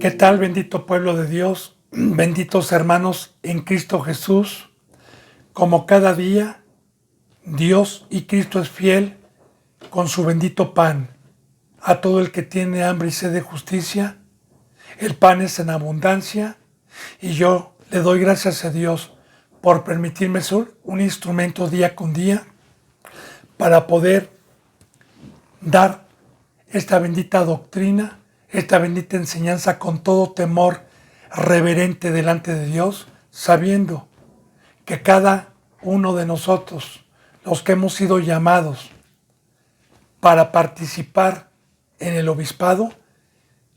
¿Qué tal, bendito pueblo de Dios? Benditos hermanos en Cristo Jesús. Como cada día, Dios y Cristo es fiel con su bendito pan. A todo el que tiene hambre y sed de justicia, el pan es en abundancia y yo le doy gracias a Dios por permitirme ser un instrumento día con día para poder dar esta bendita doctrina, esta bendita enseñanza con todo temor reverente delante de Dios, sabiendo que cada uno de nosotros, los que hemos sido llamados para participar en el obispado,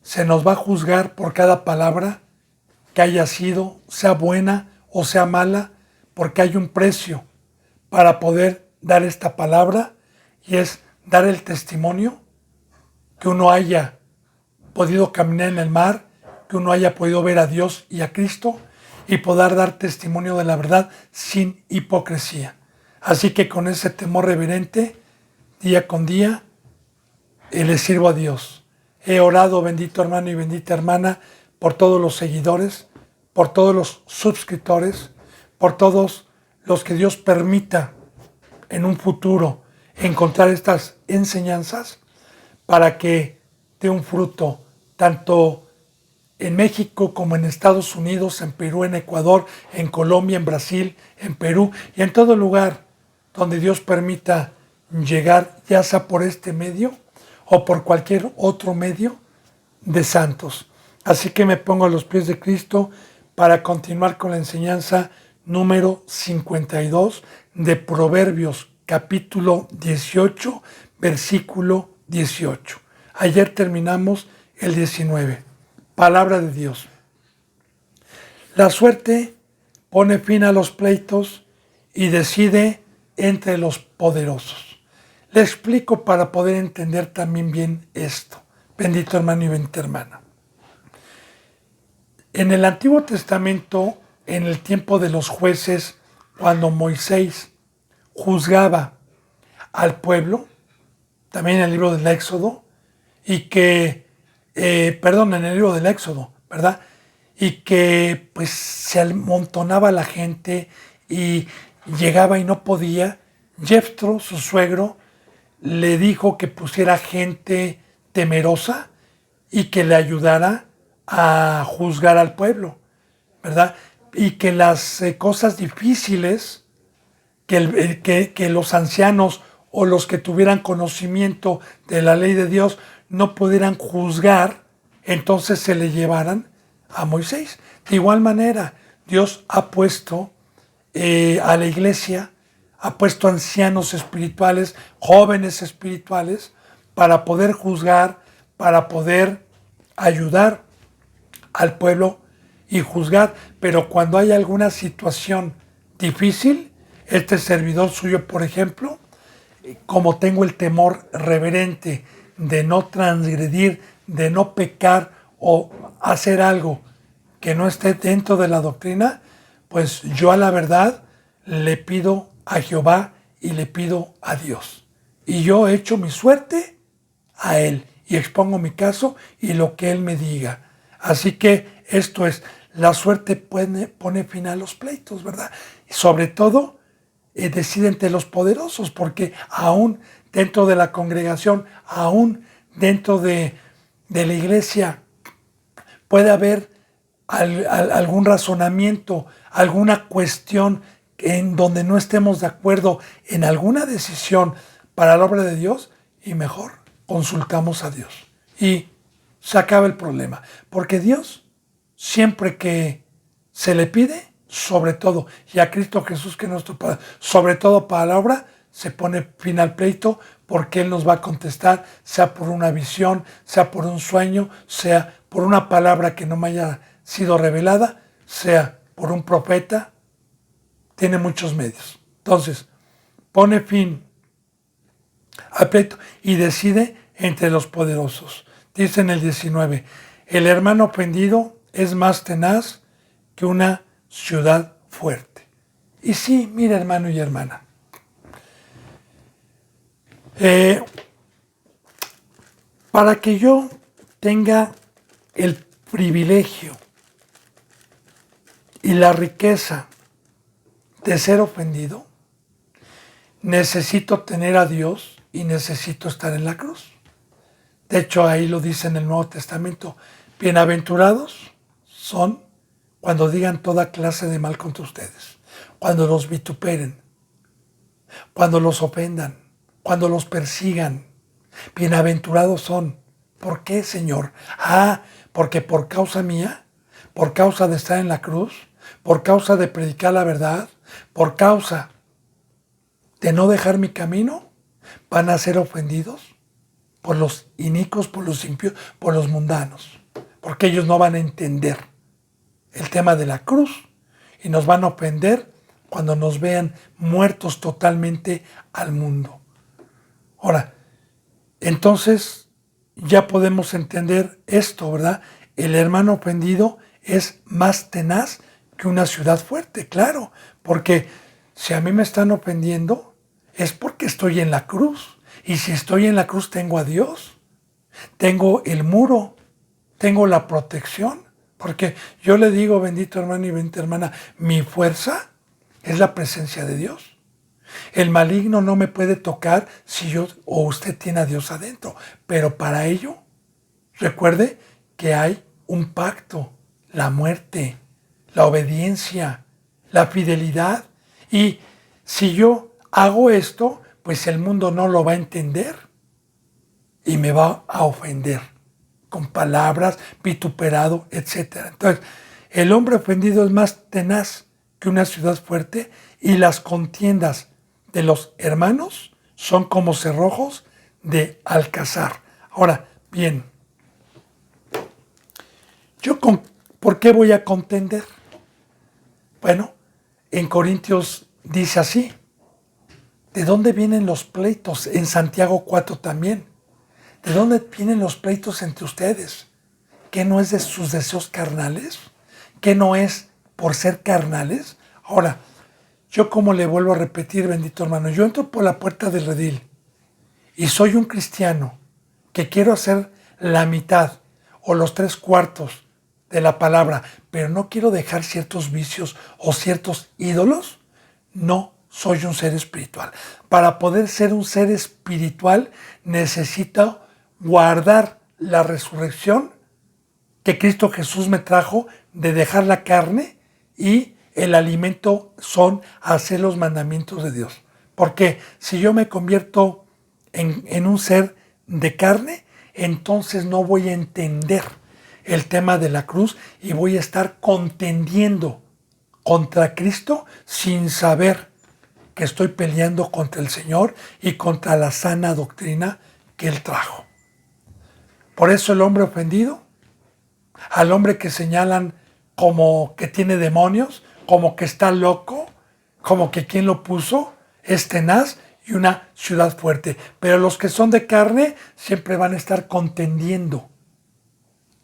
se nos va a juzgar por cada palabra que haya sido, sea buena o sea mala, porque hay un precio para poder dar esta palabra y es dar el testimonio que uno haya podido caminar en el mar, que uno haya podido ver a Dios y a Cristo y poder dar testimonio de la verdad sin hipocresía. Así que con ese temor reverente, día con día, le sirvo a Dios. He orado, bendito hermano y bendita hermana, por todos los seguidores, por todos los suscriptores, por todos los que Dios permita en un futuro encontrar estas enseñanzas para que dé un fruto tanto en México como en Estados Unidos, en Perú, en Ecuador, en Colombia, en Brasil, en Perú y en todo lugar donde Dios permita llegar, ya sea por este medio o por cualquier otro medio de santos. Así que me pongo a los pies de Cristo para continuar con la enseñanza número 52 de Proverbios, capítulo 18, versículo 18. Ayer terminamos el 19. Palabra de Dios. La suerte pone fin a los pleitos y decide entre los poderosos. Le explico para poder entender también bien esto. Bendito hermano y bendita hermana. En el Antiguo Testamento, en el tiempo de los jueces, cuando Moisés juzgaba al pueblo, también en el libro del Éxodo, y que, en el libro del Éxodo, ¿verdad? Y que pues se amontonaba la gente y llegaba y no podía. Jethro, su suegro, le dijo que pusiera gente temerosa y que le ayudara a juzgar al pueblo, ¿verdad? Y que las cosas difíciles que los ancianos o los que tuvieran conocimiento de la ley de Dios no pudieran juzgar, entonces se le llevaran a Moisés. De igual manera, Dios ha puesto a la iglesia, ha puesto ancianos espirituales, jóvenes espirituales, para poder juzgar, para poder ayudar al pueblo y juzgar. Pero cuando hay alguna situación difícil, este servidor suyo, por ejemplo, como tengo el temor reverente de no transgredir, de no pecar o hacer algo que no esté dentro de la doctrina, pues yo a la verdad le pido a Jehová y le pido a Dios. Y yo echo mi suerte a Él y expongo mi caso y lo que Él me diga. Así que esto es, la suerte pone fin a los pleitos, ¿verdad? Y sobre todo, decide entre los poderosos, porque aún dentro de la congregación, aún dentro de la iglesia, puede haber algún razonamiento, alguna cuestión en donde no estemos de acuerdo en alguna decisión para la obra de Dios y mejor consultamos a Dios y se acaba el problema, porque Dios siempre que se le pide, sobre todo, y a Cristo Jesús que es nuestro Padre, sobre todo para la obra, se pone fin al pleito porque Él nos va a contestar, sea por una visión, sea por un sueño, sea por una palabra que no me haya sido revelada, sea por un profeta, tiene muchos medios. Entonces, pone fin al pleito y decide entre los poderosos. Dice en el 19, el hermano ofendido es más tenaz que una ciudad fuerte. Y sí, mira hermano y hermana, para que yo tenga el privilegio y la riqueza de ser ofendido, necesito tener a Dios y necesito estar en la cruz. De hecho, ahí lo dice en el Nuevo Testamento. Bienaventurados son cuando digan toda clase de mal contra ustedes, cuando los vituperen, cuando los ofendan, cuando los persigan. Bienaventurados son. ¿Por qué, Señor? Porque por causa mía, por causa de estar en la cruz, por causa de predicar la verdad, por causa de no dejar mi camino, van a ser ofendidos por los inicuos, por los impios, por los mundanos, porque ellos no van a entender el tema de la cruz y nos van a ofender cuando nos vean muertos totalmente al mundo. Ahora, entonces ya podemos entender esto, ¿verdad? El hermano ofendido es más tenaz que una ciudad fuerte, claro, porque si a mí me están ofendiendo es porque estoy en la cruz. Y si estoy en la cruz tengo a Dios, tengo el muro, tengo la protección. Porque yo le digo, bendito hermano y bendita hermana, mi fuerza es la presencia de Dios. El maligno no me puede tocar si yo o usted tiene a Dios adentro. Pero para ello, recuerde que hay un pacto, la muerte, la obediencia, la fidelidad. Y si yo hago esto, pues el mundo no lo va a entender y me va a ofender con palabras, vituperado, etc. Entonces, el hombre ofendido es más tenaz que una ciudad fuerte y las contiendas de los hermanos son como cerrojos de alcazar. Ahora, bien, ¿por qué voy a contender? Bueno, en Corintios dice así. ¿De dónde vienen los pleitos? En Santiago 4 también. ¿De dónde vienen los pleitos entre ustedes? ¿Qué no es de sus deseos carnales? ¿Qué no es por ser carnales? Ahora, yo como le vuelvo a repetir, bendito hermano, yo entro por la puerta del redil y soy un cristiano que quiero hacer la mitad o los 3/4 de la palabra, pero no quiero dejar ciertos vicios o ciertos ídolos, no soy un ser espiritual. Para poder ser un ser espiritual necesito guardar la resurrección que Cristo Jesús me trajo de dejar la carne y el alimento son hacer los mandamientos de Dios. Porque si yo me convierto en un ser de carne, entonces no voy a entender el tema de la cruz y voy a estar contendiendo contra Cristo sin saber que estoy peleando contra el Señor y contra la sana doctrina que Él trajo. Por eso el hombre ofendido, al hombre que señalan como que tiene demonios, como que está loco, como que quien lo puso, es tenaz y una ciudad fuerte. Pero los que son de carne siempre van a estar contendiendo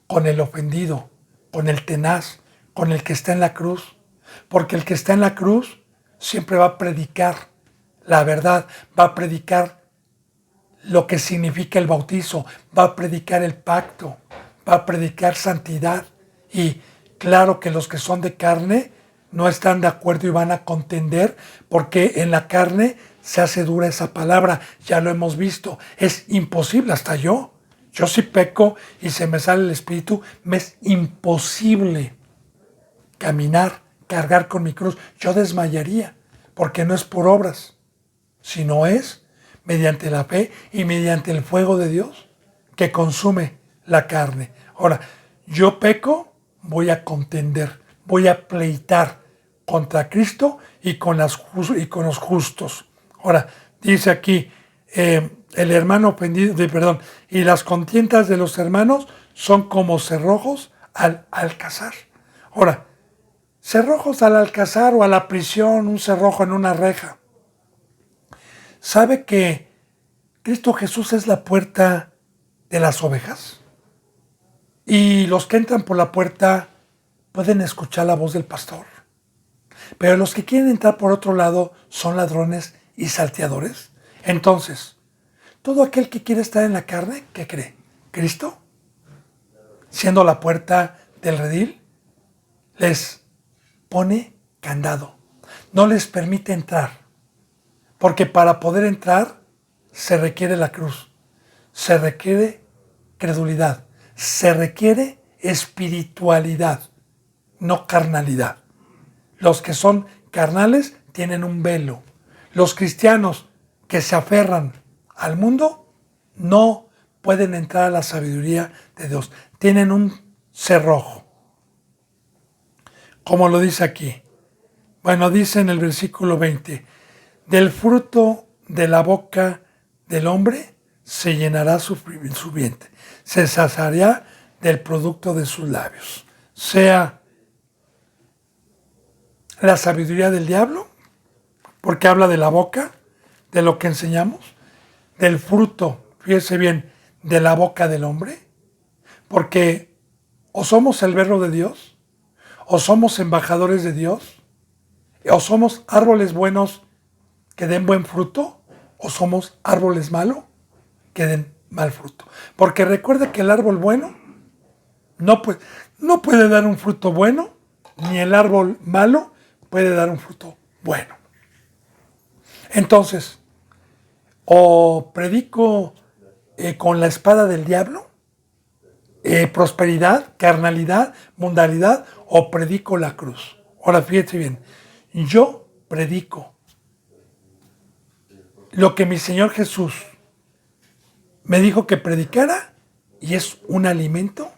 con el ofendido, con el tenaz, con el que está en la cruz. Porque el que está en la cruz siempre va a predicar la verdad, va a predicar lo que significa el bautizo, va a predicar el pacto, va a predicar santidad. Y claro que los que son de carne no están de acuerdo y van a contender porque en la carne se hace dura esa palabra, ya lo hemos visto, es imposible, hasta yo sí peco y se me sale el espíritu, me es imposible caminar, cargar con mi cruz, yo desmayaría, porque no es por obras, sino es mediante la fe y mediante el fuego de Dios que consume la carne. Ahora, yo peco, voy a contender, voy a pleitar contra Cristo y con los justos. Ahora, dice aquí, el hermano ofendido, y las contiendas de los hermanos son como cerrojos al alcazar. Ahora, cerrojos al alcazar o a la prisión, un cerrojo en una reja. ¿Sabe que Cristo Jesús es la puerta de las ovejas? Y los que entran por la puerta pueden escuchar la voz del pastor. Pero los que quieren entrar por otro lado son ladrones y salteadores. Entonces, todo aquel que quiere estar en la carne, ¿qué cree? ¿Cristo? siendo la puerta del redil, les pone candado. No les permite entrar, porque para poder entrar se requiere la cruz, se requiere credulidad, se requiere espiritualidad, no carnalidad. Los que son carnales tienen un velo. Los cristianos que se aferran al mundo no pueden entrar a la sabiduría de Dios. Tienen un cerrojo. Como lo dice aquí. Bueno, dice en el versículo 20, del fruto de la boca del hombre se llenará su vientre, se saciará del producto de sus labios. Sea la sabiduría del diablo, porque habla de la boca, de lo que enseñamos, del fruto, fíjese bien, de la boca del hombre, porque o somos el verbo de Dios, o somos embajadores de Dios, o somos árboles buenos que den buen fruto, o somos árboles malos que den mal fruto. Porque recuerda que el árbol bueno no puede dar un fruto bueno, ni el árbol malo puede dar un fruto bueno. Entonces, o predico con la espada del diablo, prosperidad, carnalidad, mundanalidad, o predico la cruz. Ahora fíjate bien, yo predico lo que mi Señor Jesús me dijo que predicara, y es un alimento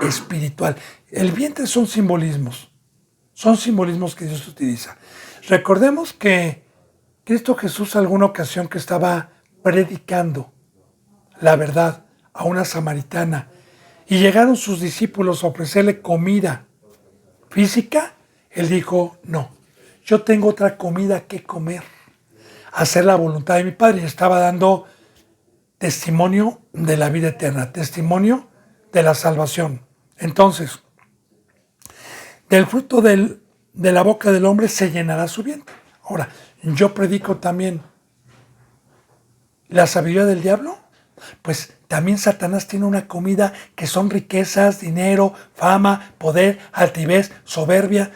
espiritual. El vientre son simbolismos que Dios utiliza. Recordemos que Cristo Jesús, alguna ocasión que estaba predicando la verdad a una samaritana y llegaron sus discípulos a ofrecerle comida física, él dijo, no, yo tengo otra comida que comer, hacer la voluntad de mi Padre. Y estaba dando testimonio de la vida eterna, testimonio de la salvación. Entonces, del fruto de la boca del hombre se llenará su vientre. Ahora, yo predico también la sabiduría del diablo, pues también Satanás tiene una comida que son riquezas, dinero, fama, poder, altivez, soberbia.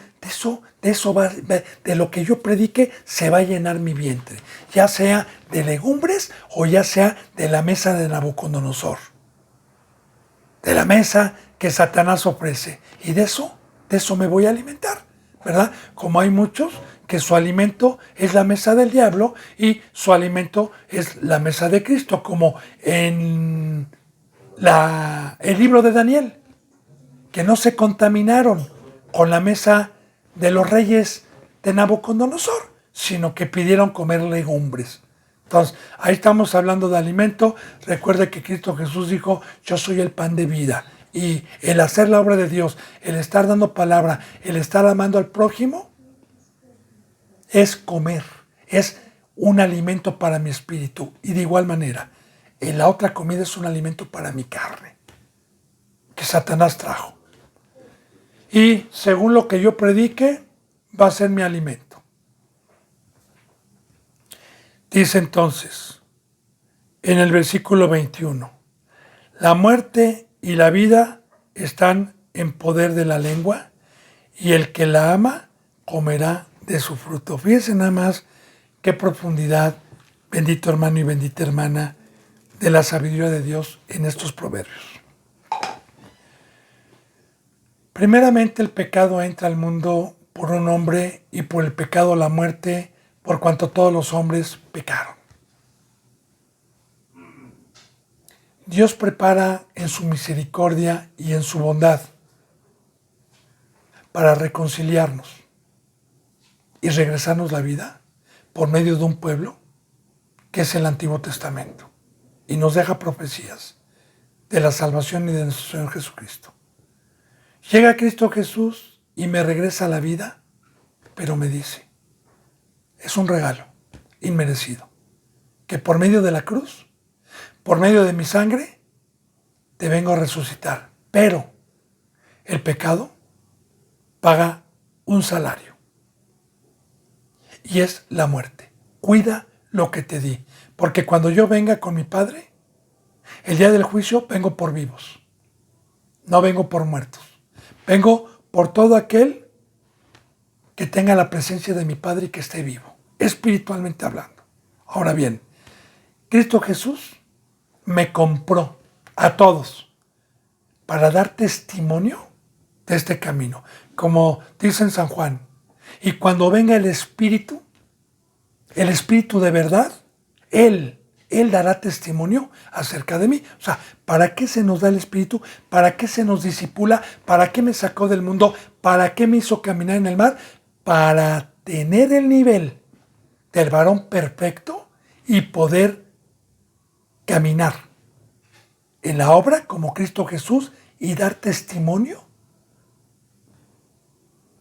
De eso va, de lo que yo predique se va a llenar mi vientre, ya sea de legumbres o ya sea de la mesa de Nabucodonosor, de la mesa que Satanás ofrece. Y de eso me voy a alimentar, ¿verdad? Como hay muchos que su alimento es la mesa del diablo y su alimento es la mesa de Cristo, como en el libro de Daniel, que no se contaminaron con la mesa de los reyes de Nabucodonosor, sino que pidieron comer legumbres. Entonces, ahí estamos hablando de alimento. Recuerde que Cristo Jesús dijo, yo soy el pan de vida. Y el hacer la obra de Dios, el estar dando palabra, el estar amando al prójimo, es comer, es un alimento para mi espíritu. Y de igual manera, la otra comida es un alimento para mi carne, que Satanás trajo. Y según lo que yo predique, va a ser mi alimento. Dice entonces, en el versículo 21, la muerte y la vida están en poder de la lengua, y el que la ama comerá de su fruto. Fíjense nada más qué profundidad, bendito hermano y bendita hermana, de la sabiduría de Dios en estos proverbios. Primeramente, el pecado entra al mundo por un hombre, y por el pecado la muerte, por cuanto todos los hombres pecaron. Dios prepara en su misericordia y en su bondad para reconciliarnos y regresarnos la vida por medio de un pueblo que es el Antiguo Testamento, y nos deja profecías de la salvación y de nuestro Señor Jesucristo. Llega Cristo Jesús y me regresa a la vida, pero me dice, es un regalo inmerecido, que por medio de la cruz, por medio de mi sangre, te vengo a resucitar. Pero el pecado paga un salario, y es la muerte. Cuida lo que te di, porque cuando yo venga con mi Padre, el día del juicio vengo por vivos, No vengo por muertos. Vengo por todo aquel que tenga la presencia de mi Padre y que esté vivo, espiritualmente hablando. Ahora bien, Cristo Jesús me compró a todos para dar testimonio de este camino. Como dice en San Juan, y cuando venga el Espíritu de verdad, Él dará testimonio acerca de mí. O sea, ¿para qué se nos da el Espíritu? ¿Para qué se nos disipula? ¿Para qué me sacó del mundo? ¿Para qué me hizo caminar en el mar? Para tener el nivel del varón perfecto y poder caminar en la obra como Cristo Jesús y dar testimonio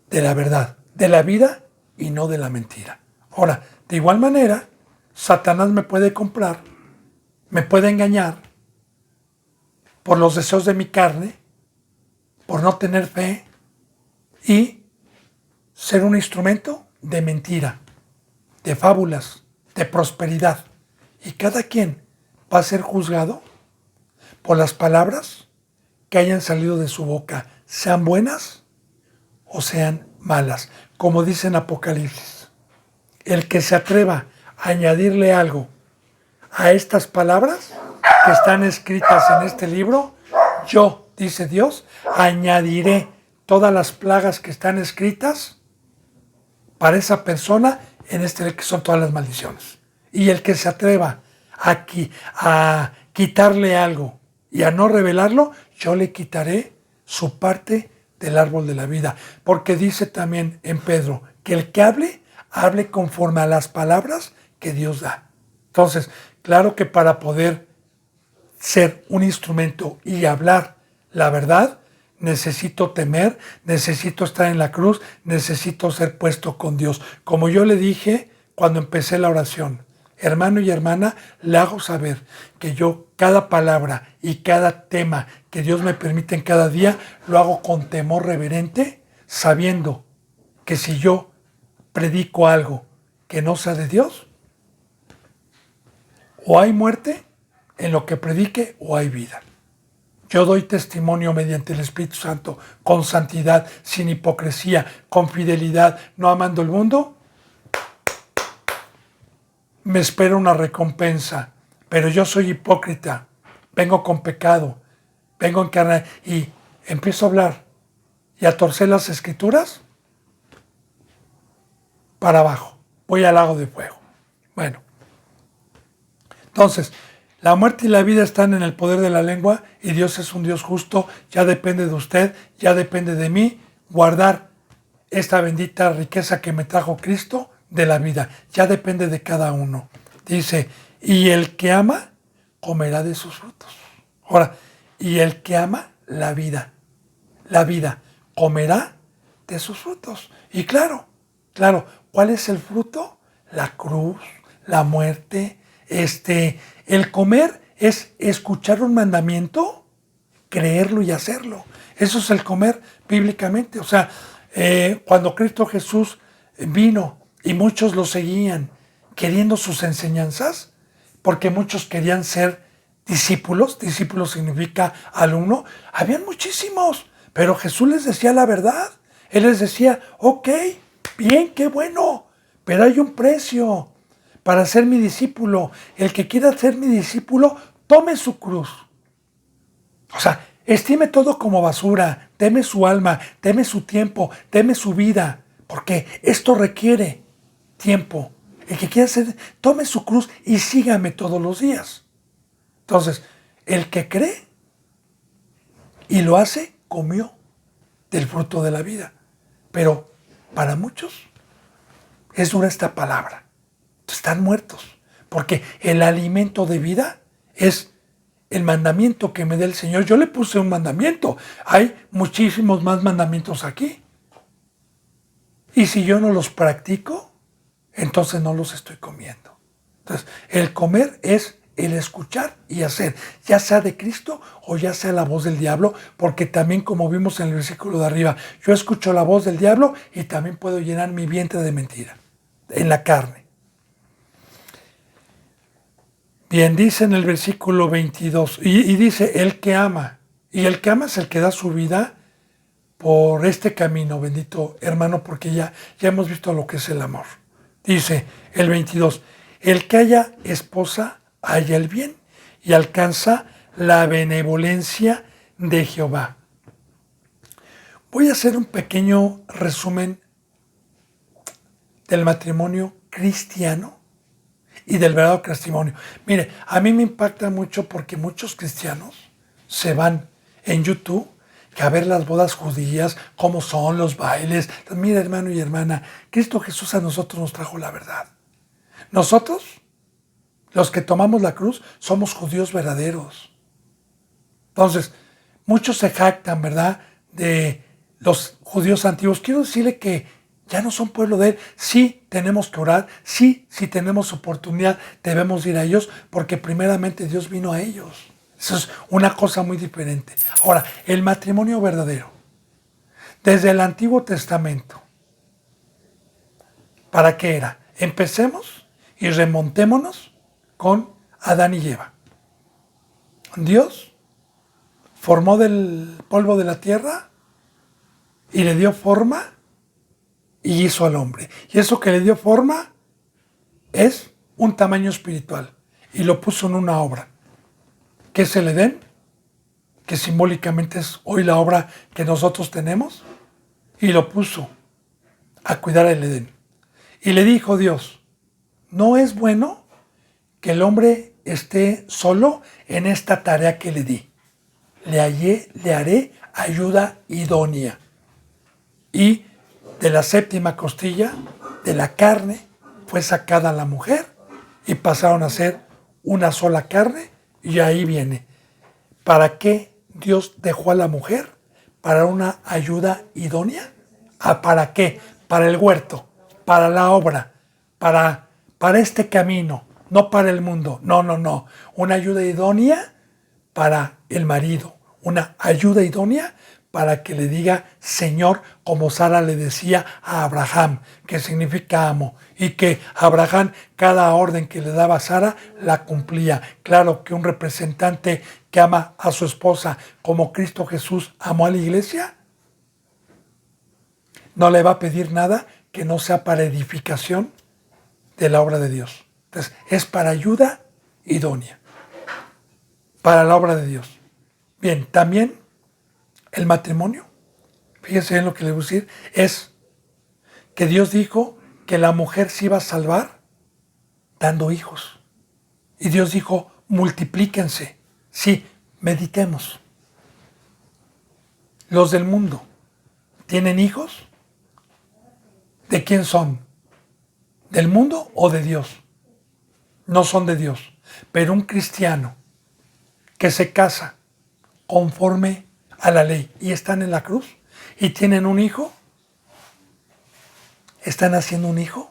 de la verdad, de la vida y no de la mentira. Ahora, de igual manera, Satanás me puede comprar, me puede engañar por los deseos de mi carne, por no tener fe y ser un instrumento de mentira, de fábulas, de prosperidad. Y cada quien va a ser juzgado por las palabras que hayan salido de su boca, sean buenas o sean malas. Como dice en Apocalipsis, el que se atreva a añadirle algo a estas palabras que están escritas en este libro, yo, dice Dios, añadiré todas las plagas que están escritas para esa persona en este libro, que son todas las maldiciones. Y el que se atreva a quitarle algo y a no revelarlo, yo le quitaré su parte del árbol de la vida. Porque dice también en Pedro que el que hable conforme a las palabras que Dios da. Entonces, claro que para poder ser un instrumento y hablar la verdad, necesito temer, necesito estar en la cruz, necesito ser puesto con Dios. Como yo le dije cuando empecé la oración, hermano y hermana, le hago saber que yo cada palabra y cada tema que Dios me permite en cada día, lo hago con temor reverente, sabiendo que si yo predico algo que no sea de Dios, o hay muerte en lo que predique o hay vida. Yo doy testimonio mediante el Espíritu Santo, con santidad, sin hipocresía, con fidelidad, no amando el mundo. Me espera una recompensa, pero yo soy hipócrita, vengo con pecado, vengo en carne y empiezo a hablar y a torcer las escrituras para abajo. Voy al lago de fuego. Bueno, entonces, la muerte y la vida están en el poder de la lengua y Dios es un Dios justo. Ya depende de usted, ya depende de mí guardar esta bendita riqueza que me trajo Cristo de la vida. Ya depende de cada uno. Dice, y el que ama comerá de sus frutos. Ahora, y el que ama la vida comerá de sus frutos. Y claro, ¿cuál es el fruto? La cruz, la muerte. El comer es escuchar un mandamiento, creerlo y hacerlo. Eso es el comer bíblicamente. O sea, cuando Cristo Jesús vino y muchos lo seguían queriendo sus enseñanzas, porque muchos querían ser discípulos significa alumno, habían muchísimos, pero Jesús les decía la verdad. Él les decía, ok, bien, qué bueno, pero hay un precio para ser mi discípulo. El que quiera ser mi discípulo, tome su cruz. O sea, estime todo como basura, deme su alma, deme su tiempo, deme su vida, porque esto requiere tiempo. El que quiera ser, tome su cruz y sígame todos los días. Entonces, el que cree y lo hace, comió del fruto de la vida. Pero para muchos es dura esta palabra. Están muertos, porque el alimento de vida es el mandamiento que me da el Señor. Yo le puse un mandamiento. Hay muchísimos más mandamientos aquí. Y si yo no los practico, entonces no los estoy comiendo. Entonces, el comer es el escuchar y hacer, ya sea de Cristo o ya sea la voz del diablo, porque también, como vimos en el versículo de arriba, yo escucho la voz del diablo y también puedo llenar mi vientre de mentira, en la carne. Bien, dice en el versículo 22, y dice, el que ama Y el que ama es el que da su vida por este camino, bendito hermano, porque ya hemos visto lo que es el amor. Dice el 22, el que haya esposa halla el bien y alcanza la benevolencia de Jehová. Voy a hacer un pequeño resumen del matrimonio cristiano y del verdadero testimonio. Mire, a mí me impacta mucho porque muchos cristianos se van en YouTube a ver las bodas judías, cómo son los bailes. Mira, hermano y hermana, Cristo Jesús a nosotros nos trajo la verdad. Nosotros, los que tomamos la cruz, somos judíos verdaderos. Entonces, muchos se jactan, ¿verdad?, de los judíos antiguos. Quiero decirle que ya no son pueblo de él. Sí tenemos que orar, sí, si tenemos oportunidad, debemos ir a ellos, porque primeramente Dios vino a ellos. Eso es una cosa muy diferente. Ahora, el matrimonio verdadero, desde el Antiguo Testamento, ¿para qué era? Empecemos y remontémonos con Adán y Eva. Dios formó del polvo de la tierra y le dio forma y hizo al hombre. Y eso que le dio forma es un tamaño espiritual y lo puso en una obra, que es el Edén, que simbólicamente es hoy la obra que nosotros tenemos, y lo puso a cuidar el Edén. Y le dijo Dios, no es bueno que el hombre esté solo en esta tarea que le di. Le haré ayuda idónea. Y de la séptima costilla, de la carne, fue sacada la mujer y pasaron a ser una sola carne. Y ahí viene. ¿Para qué Dios dejó a la mujer? ¿Para una ayuda idónea? ¿Para qué? Para el huerto, para la obra, para este camino, no para el mundo. No. Una ayuda idónea para el marido, una ayuda idónea para que le diga Señor, como Sara le decía a Abraham, que significa amo, y que Abraham cada orden que le daba a Sara la cumplía. Claro que un representante que ama a su esposa como Cristo Jesús amó a la iglesia, no le va a pedir nada que no sea para edificación de la obra de Dios. Entonces, es para ayuda idónea, para la obra de Dios. Bien, también el matrimonio, fíjense en lo que le voy a decir, es que Dios dijo que la mujer se iba a salvar dando hijos. Y Dios dijo, multiplíquense. Sí, meditemos. Los del mundo, ¿tienen hijos? ¿De quién son? ¿Del mundo o de Dios? No son de Dios. Pero un cristiano que se casa conforme a la ley y están en la cruz y tienen un hijo, están haciendo un hijo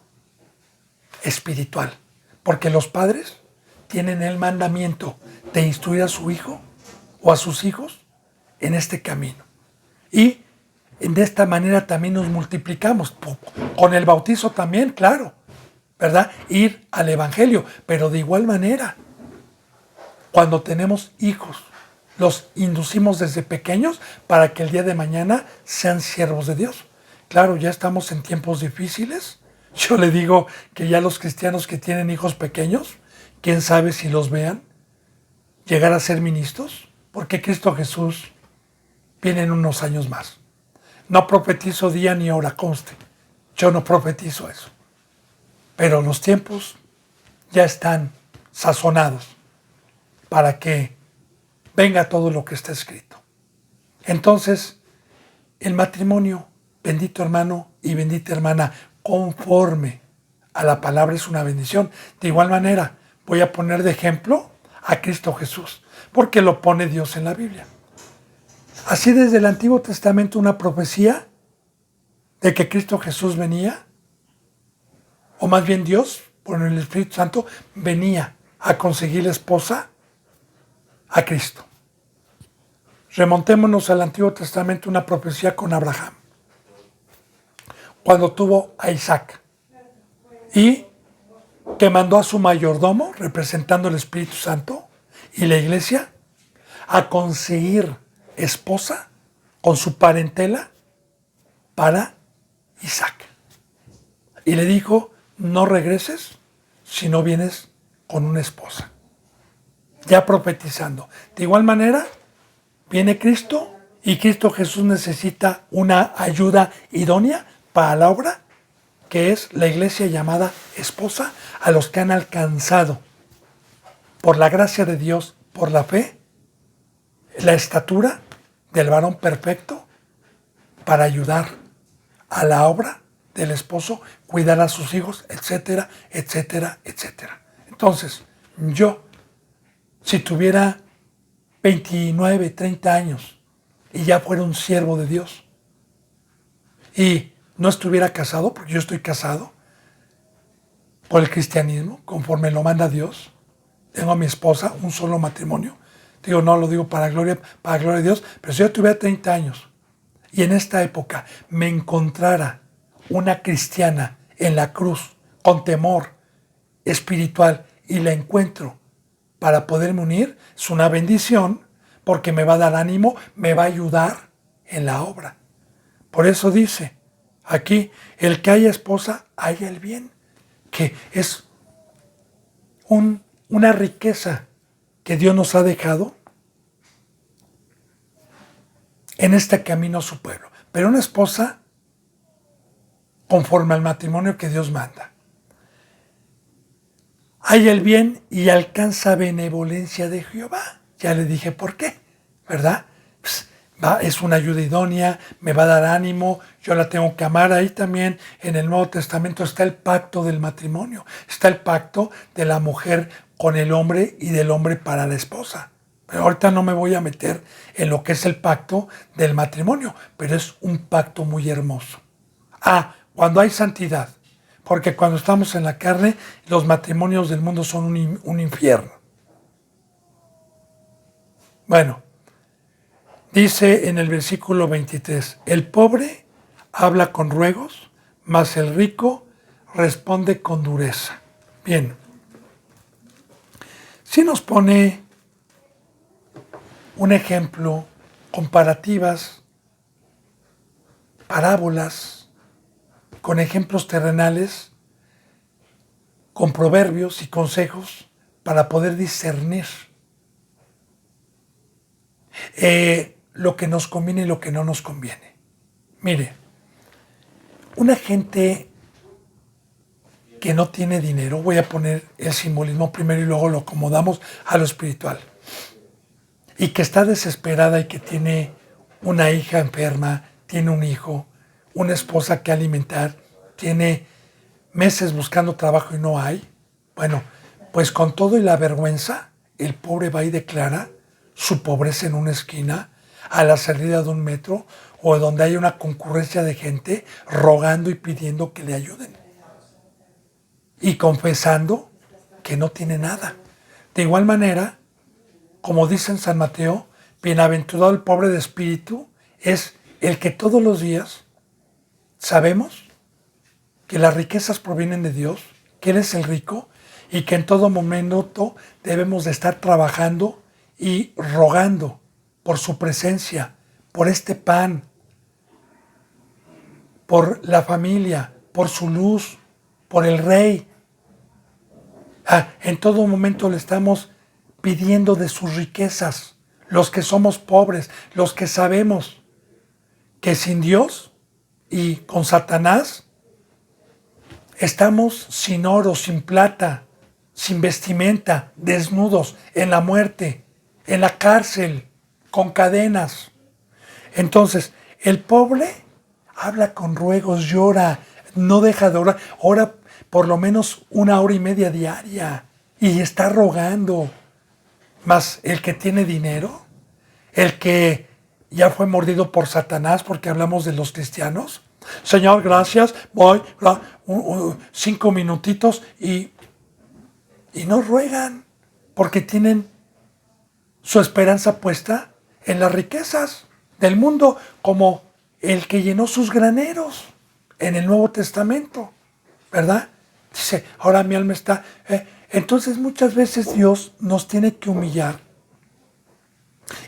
espiritual, porque los padres tienen el mandamiento de instruir a su hijo o a sus hijos en este camino. Y de esta manera también nos multiplicamos, con el bautizo también, claro, ¿verdad? Ir al evangelio, pero de igual manera, cuando tenemos hijos, los inducimos desde pequeños para que el día de mañana sean siervos de Dios. Claro, ya estamos en tiempos difíciles. Yo le digo que ya los cristianos que tienen hijos pequeños, quién sabe si los vean llegar a ser ministros, porque Cristo Jesús viene en unos años más. No profetizo día ni hora, conste. Yo no profetizo eso. Pero los tiempos ya están sazonados para que venga todo lo que está escrito. Entonces, el matrimonio, bendito hermano y bendita hermana, conforme a la palabra es una bendición. De igual manera, voy a poner de ejemplo a Cristo Jesús, porque lo pone Dios en la Biblia. Así desde el Antiguo Testamento una profecía de que Cristo Jesús venía, o más bien Dios, por el Espíritu Santo, venía a conseguir la esposa a Cristo. Remontémonos al Antiguo Testamento, una profecía con Abraham, cuando tuvo a Isaac, y que mandó a su mayordomo, representando el Espíritu Santo y la iglesia, a conseguir esposa con su parentela para Isaac. Y le dijo, no regreses si no vienes con una esposa. Ya profetizando. De igual manera, viene Cristo y Cristo Jesús necesita una ayuda idónea para la obra, que es la iglesia llamada esposa, a los que han alcanzado, por la gracia de Dios, por la fe, la estatura del varón perfecto para ayudar a la obra del esposo, cuidar a sus hijos, etcétera, etcétera, etcétera. Entonces, yo, si tuviera 29, 30 años y ya fuera un siervo de Dios y no estuviera casado, porque yo estoy casado por el cristianismo, conforme lo manda Dios, tengo a mi esposa, un solo matrimonio. Digo, no lo digo para gloria de Dios, pero si yo tuviera 30 años y en esta época me encontrara una cristiana en la cruz con temor espiritual y la encuentro para poderme unir, es una bendición porque me va a dar ánimo, me va a ayudar en la obra. Por eso dice aquí, el que haya esposa, haya el bien, que es una riqueza que Dios nos ha dejado en este camino a su pueblo. Pero una esposa conforme al matrimonio que Dios manda. Hay el bien y alcanza benevolencia de Jehová. Ya le dije por qué, ¿verdad? Pues, es una ayuda idónea, me va a dar ánimo, yo la tengo que amar. Ahí también en el Nuevo Testamento está el pacto del matrimonio, está el pacto de la mujer con el hombre y del hombre para la esposa. Pero ahorita no me voy a meter en lo que es el pacto del matrimonio, pero es un pacto muy hermoso. Cuando hay santidad, porque cuando estamos en la carne, los matrimonios del mundo son un infierno. Bueno, dice en el versículo 23, el pobre habla con ruegos, mas el rico responde con dureza. Bien, si nos pone un ejemplo, comparativas, parábolas, con ejemplos terrenales, con proverbios y consejos para poder discernir lo que nos conviene y lo que no nos conviene. Mire, una gente que no tiene dinero, voy a poner el simbolismo primero y luego lo acomodamos a lo espiritual, y que está desesperada y que tiene una hija enferma, tiene un hijo, una esposa que alimentar, tiene meses buscando trabajo y no hay, bueno, pues con todo y la vergüenza, el pobre va y declara su pobreza en una esquina, a la salida de un metro, o donde hay una concurrencia de gente rogando y pidiendo que le ayuden. Y confesando que no tiene nada. De igual manera, como dice en San Mateo, bienaventurado el pobre de espíritu, es el que todos los días sabemos que las riquezas provienen de Dios, que Él es el rico y que en todo momento debemos de estar trabajando y rogando por su presencia, por este pan, por la familia, por su luz, por el Rey. En todo momento le estamos pidiendo de sus riquezas, los que somos pobres, los que sabemos que sin Dios y con Satanás estamos sin oro, sin plata, sin vestimenta, desnudos, en la muerte, en la cárcel, con cadenas. Entonces, el pobre habla con ruegos, llora, no deja de orar, ora por lo menos 1 hora y media diaria y está rogando. Mas el que tiene dinero, el que ya fue mordido por Satanás, porque hablamos de los cristianos, Señor, gracias, voy 5 minutitos y no ruegan, porque tienen su esperanza puesta en las riquezas del mundo, como el que llenó sus graneros en el Nuevo Testamento, ¿verdad? Dice, ahora mi alma está... Entonces muchas veces Dios nos tiene que humillar.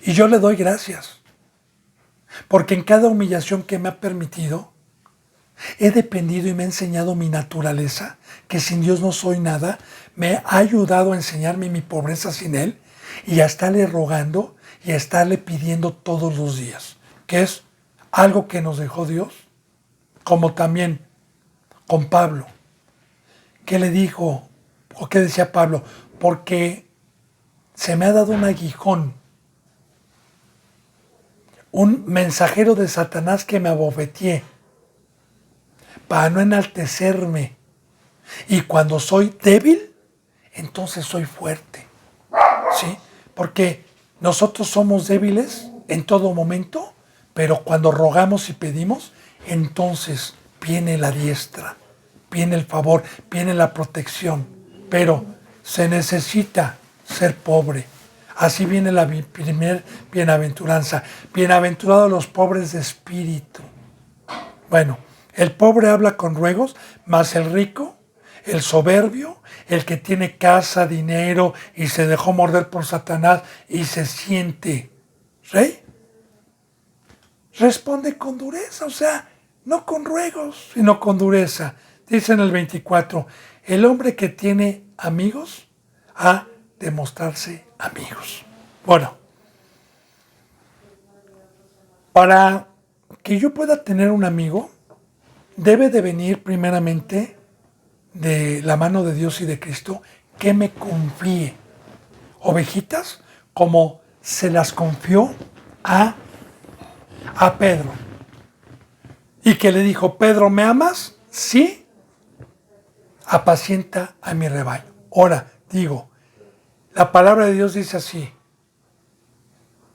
Y yo le doy gracias, Porque en cada humillación que me ha permitido, he dependido y me ha enseñado mi naturaleza, que sin Dios no soy nada, me ha ayudado a enseñarme mi pobreza sin Él y a estarle rogando y a estarle pidiendo todos los días, que es algo que nos dejó Dios, como también con Pablo. ¿Qué le dijo? ¿O qué decía Pablo? Porque se me ha dado un aguijón, un mensajero de Satanás que me abofeteé para no enaltecerme. Y cuando soy débil, entonces soy fuerte. ¿Sí? Porque nosotros somos débiles en todo momento, pero cuando rogamos y pedimos, entonces viene la diestra, viene el favor, viene la protección. Pero se necesita ser pobre. Así viene la primer bienaventuranza. Bienaventurados los pobres de espíritu. Bueno, el pobre habla con ruegos, mas el rico, el soberbio, el que tiene casa, dinero y se dejó morder por Satanás y se siente rey, responde con dureza, o sea, no con ruegos, sino con dureza. Dice en el 24, el hombre que tiene amigos ha de mostrarse amigos. Bueno, para que yo pueda tener un amigo, debe de venir primeramente de la mano de Dios y de Cristo, que me confíe. Ovejitas, como se las confió a Pedro. Y que le dijo, Pedro, ¿me amas? Sí, apacienta a mi rebaño. Ahora, digo, la palabra de Dios dice así,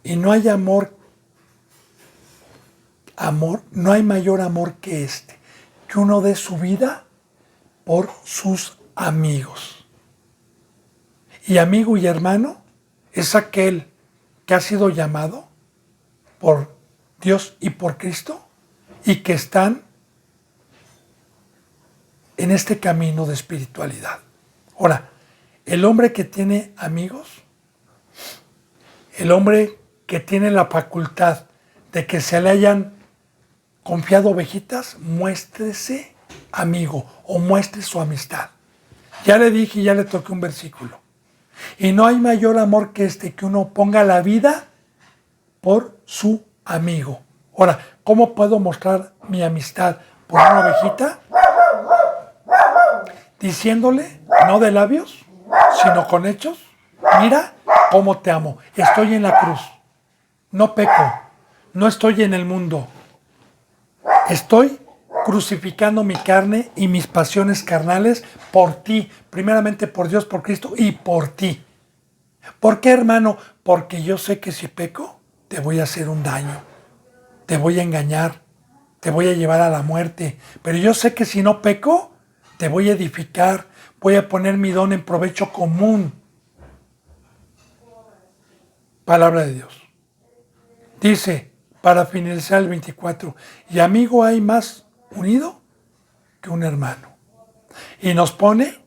y no hay no hay mayor amor que este, que uno dé su vida por sus amigos. Y amigo y hermano es aquel que ha sido llamado por Dios y por Cristo y que están en este camino de espiritualidad. Ahora, el hombre que tiene amigos, el hombre que tiene la facultad de que se le hayan confiado ovejitas, muéstrese amigo o muestre su amistad. Ya le dije y ya le toqué un versículo. Y no hay mayor amor que este, que uno ponga la vida por su amigo. Ahora, ¿cómo puedo mostrar mi amistad por una ovejita? Diciéndole, no de labios, sino con hechos, mira cómo te amo. Estoy en la cruz, no peco, no estoy en el mundo. Estoy crucificando mi carne y mis pasiones carnales por ti, primeramente por Dios, por Cristo y por ti. ¿Por qué, hermano? Porque yo sé que si peco, te voy a hacer un daño, te voy a engañar, te voy a llevar a la muerte. Pero yo sé que si no peco, te voy a edificar, voy a poner mi don en provecho común. Palabra de Dios. Dice, para finalizar el 24, y amigo hay más unido que un hermano. Y nos pone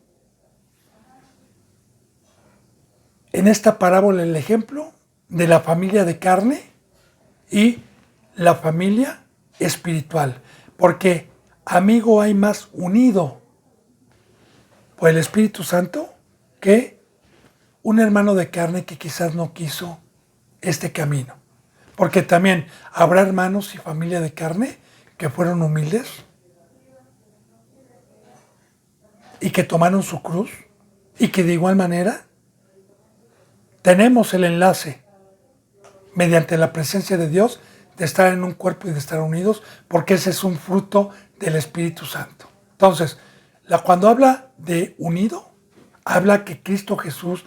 en esta parábola el ejemplo de la familia de carne y la familia espiritual. Porque amigo hay más unido por el Espíritu Santo que un hermano de carne que quizás no quiso este camino. Porque también habrá hermanos y familia de carne que fueron humildes y que tomaron su cruz y que de igual manera tenemos el enlace mediante la presencia de Dios de estar en un cuerpo y de estar unidos, porque ese es un fruto del Espíritu Santo. Entonces, cuando habla de unido, habla que Cristo Jesús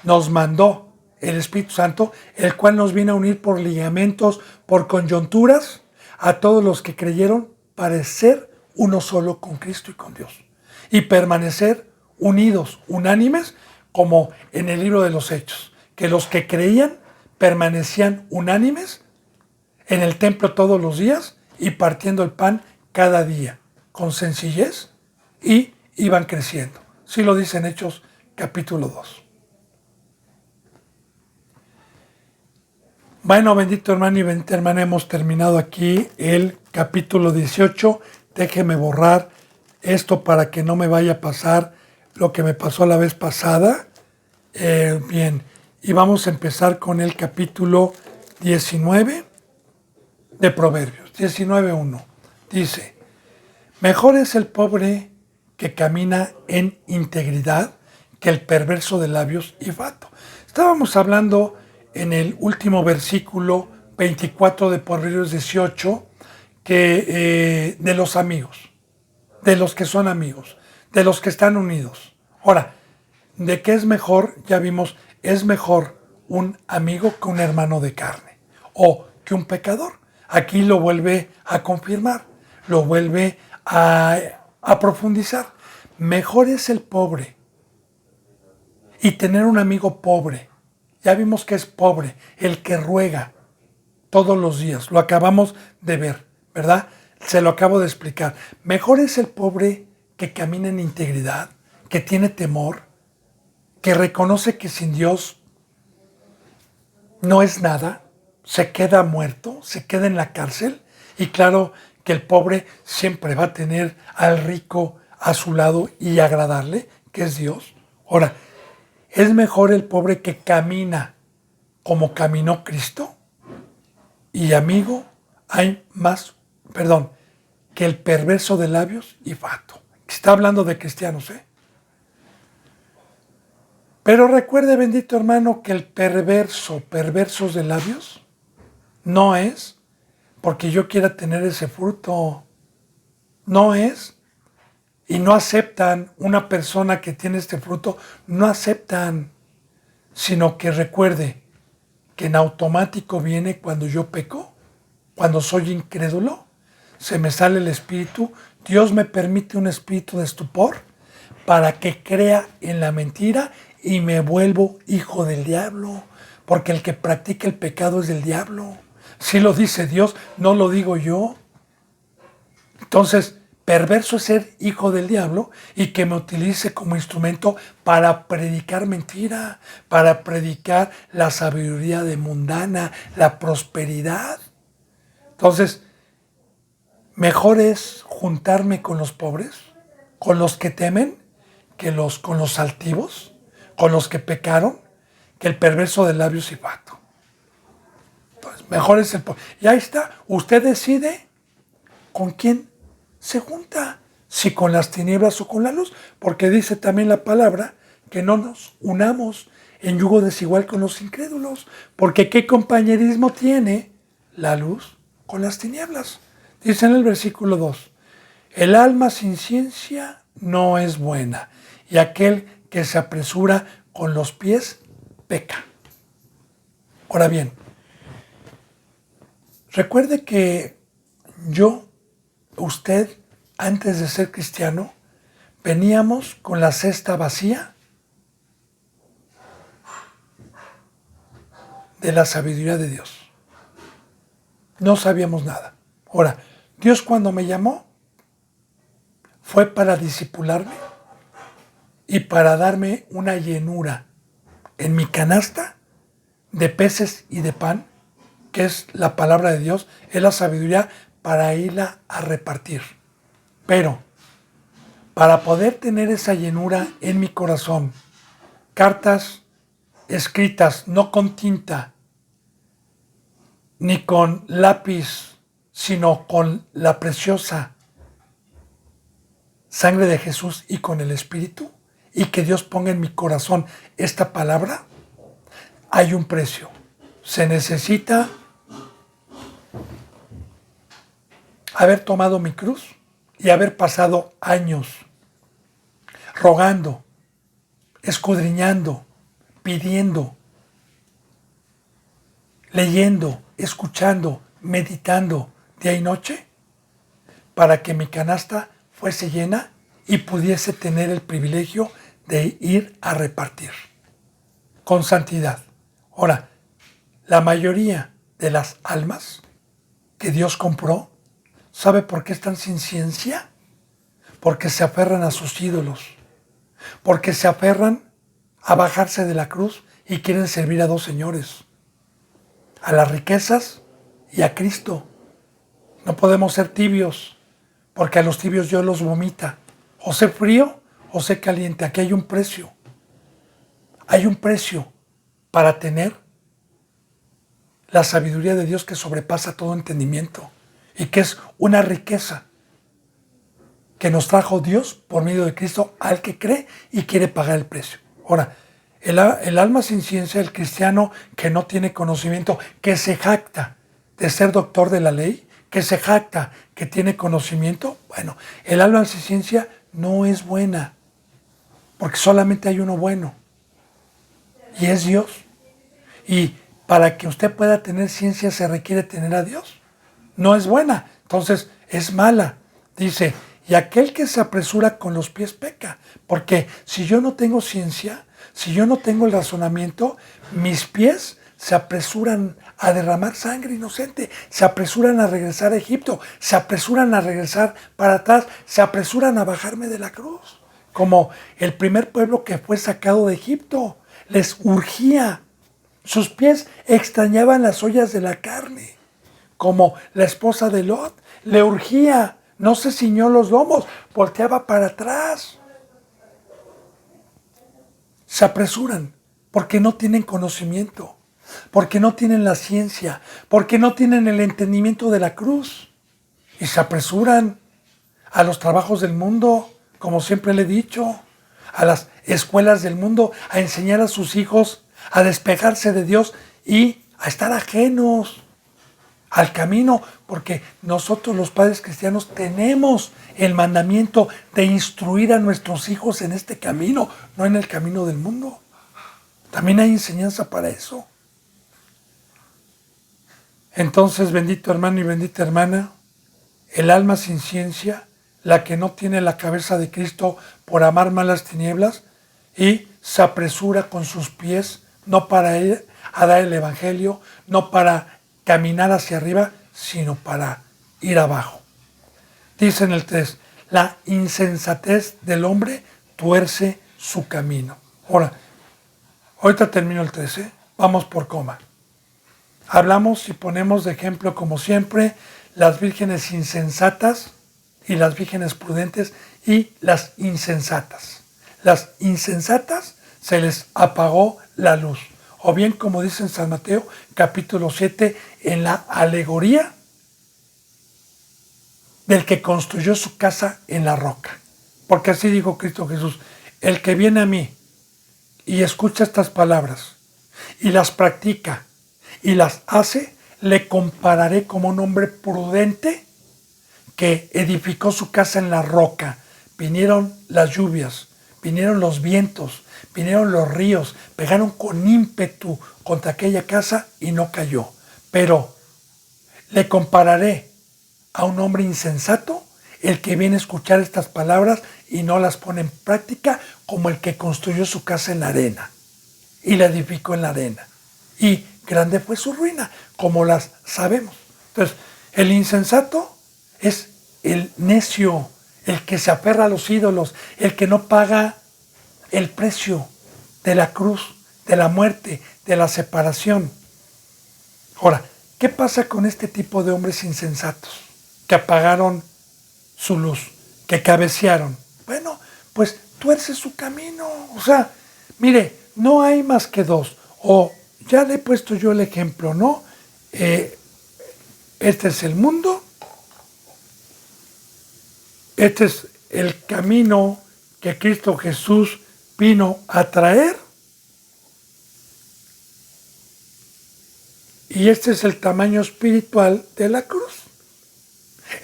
nos mandó el Espíritu Santo, el cual nos viene a unir por ligamentos, por coyunturas, a todos los que creyeron para ser uno solo con Cristo y con Dios. Y permanecer unidos, unánimes, como en el libro de los Hechos, que los que creían permanecían unánimes en el templo todos los días y partiendo el pan cada día, con sencillez, y iban creciendo. Sí lo dice en Hechos capítulo 2. Bueno, bendito hermano y bendita hermana, hemos terminado aquí el capítulo 18. Déjeme borrar esto para que no me vaya a pasar lo que me pasó la vez pasada. Bien, y vamos a empezar con el capítulo 19 de Proverbios, 19:1. Dice, mejor es el pobre que camina en integridad que el perverso de labios y fato. Estábamos hablando en el último versículo 24 de Proverbios 18 que, de los amigos, de los que son amigos, de los que están unidos. Ahora, ¿de qué es mejor? Ya vimos, es mejor un amigo que un hermano de carne o que un pecador. Aquí lo vuelve a confirmar, lo vuelve a profundizar. Mejor es el pobre y tener un amigo pobre. Ya vimos que es pobre, el que ruega todos los días. Lo acabamos de ver, ¿verdad? Se lo acabo de explicar. Mejor es el pobre que camina en integridad, que tiene temor, que reconoce que sin Dios no es nada, se queda muerto, se queda en la cárcel. Y claro que el pobre siempre va a tener al rico a su lado y agradarle, que es Dios. Ahora, es mejor el pobre que camina como caminó Cristo. Y amigo, hay más, perdón, que el perverso de labios y fato. Está hablando de cristianos, ¿eh? Pero recuerde, bendito hermano, que el perversos de labios, no es porque yo quiera tener ese fruto. No es. Y no aceptan una persona que tiene este fruto, no aceptan, sino que recuerde que en automático viene cuando yo peco, cuando soy incrédulo, se me sale el espíritu, Dios me permite un espíritu de estupor para que crea en la mentira y me vuelvo hijo del diablo, porque el que practica el pecado es del diablo. Si lo dice Dios, no lo digo yo. Entonces, perverso es ser hijo del diablo y que me utilice como instrumento para predicar mentira, para predicar la sabiduría de mundana, la prosperidad. Entonces, mejor es juntarme con los pobres, con los que temen, con los altivos, con los que pecaron, que el perverso de labios y fato. Entonces, mejor es el pobre. Y ahí está, usted decide con quién se junta, si con las tinieblas o con la luz, porque dice también la palabra que no nos unamos en yugo desigual con los incrédulos, porque ¿qué compañerismo tiene la luz con las tinieblas? Dice en el versículo 2, el alma sin ciencia no es buena, y aquel que se apresura con los pies peca. Ahora bien, recuerde que usted, antes de ser cristiano, veníamos con la cesta vacía de la sabiduría de Dios. No sabíamos nada. Ahora, Dios cuando me llamó fue para discipularme y para darme una llenura en mi canasta de peces y de pan, que es la palabra de Dios, es la sabiduría para irla a repartir. Pero para poder tener esa llenura en mi corazón, cartas escritas no con tinta ni con lápiz, sino con la preciosa sangre de Jesús y con el Espíritu, y que Dios ponga en mi corazón esta palabra, hay un precio. Se necesita haber tomado mi cruz y haber pasado años rogando, escudriñando, pidiendo, leyendo, escuchando, meditando día y noche, para que mi canasta fuese llena y pudiese tener el privilegio de ir a repartir con santidad. Ahora, la mayoría de las almas que Dios compró, ¿sabe por qué están sin ciencia? Porque se aferran a sus ídolos, porque se aferran a bajarse de la cruz y quieren servir a dos señores. a las riquezas y a Cristo. No podemos ser tibios, porque a los tibios Dios los vomita. O sé frío o sé caliente. Aquí hay un precio. Hay un precio para tener la sabiduría de Dios que sobrepasa todo entendimiento y que es una riqueza que nos trajo Dios por medio de Cristo al que cree y quiere pagar el precio. Ahora, el alma sin ciencia, el cristiano que no tiene conocimiento, que se jacta de ser doctor de la ley, que se jacta que tiene conocimiento, bueno, el alma sin ciencia no es buena, porque solamente hay uno bueno, y es Dios. Y para que usted pueda tener ciencia se requiere tener a Dios. No es buena, entonces es mala. Dice, y aquel que se apresura con los pies peca. Porque si yo no tengo ciencia, si yo no tengo el razonamiento, mis pies se apresuran a derramar sangre inocente, se apresuran a regresar a Egipto, se apresuran a regresar para atrás, se apresuran a bajarme de la cruz. Como el primer pueblo que fue sacado de Egipto, les urgía. Sus pies extrañaban las ollas de la carne. Como la esposa de Lot, le urgía. No se ciñó los lomos, volteaba para atrás. Se apresuran porque no tienen conocimiento, porque no tienen la ciencia, porque no tienen el entendimiento de la cruz. Y se apresuran a los trabajos del mundo, como siempre le he dicho, a las escuelas del mundo, a enseñar a sus hijos a despejarse de Dios y a estar ajenos al camino, porque nosotros los padres cristianos tenemos el mandamiento de instruir a nuestros hijos en este camino, no en el camino del mundo. También hay enseñanza para eso. Entonces, bendito hermano y bendita hermana, el alma sin ciencia, la que no tiene la cabeza de Cristo por amar más las tinieblas y se apresura con sus pies, no para ir a dar el evangelio, no para caminar hacia arriba, sino para ir abajo. Dice en el 3, la insensatez del hombre tuerce su camino. Ahora, ahorita termino el 13, vamos por coma. Hablamos y ponemos de ejemplo, como siempre, las vírgenes insensatas y las vírgenes prudentes y las insensatas. Las insensatas se les apagó la luz. O bien, como dice en San Mateo, capítulo 7, en la alegoría del que construyó su casa en la roca. Porque así dijo Cristo Jesús, el que viene a mí y escucha estas palabras y las practica y las hace, le compararé como un hombre prudente que edificó su casa en la roca. Vinieron las lluvias, vinieron los vientos, vinieron los ríos, pegaron con ímpetu contra aquella casa y no cayó. Pero le compararé a un hombre insensato, el que viene a escuchar estas palabras y no las pone en práctica, como el que construyó su casa en la arena y la edificó en la arena. Y grande fue su ruina, como las sabemos. Entonces, el insensato es el necio, el que se aferra a los ídolos, el que no paga el precio de la cruz, de la muerte, de la separación. Ahora, ¿qué pasa con este tipo de hombres insensatos que apagaron su luz, que cabecearon? Bueno, pues tuerce su camino. O sea, mire, no hay más que dos. O ya le he puesto yo el ejemplo, ¿no? Este es el mundo. Este es el camino que Cristo Jesús vino a traer. Y este es el tamaño espiritual de la cruz.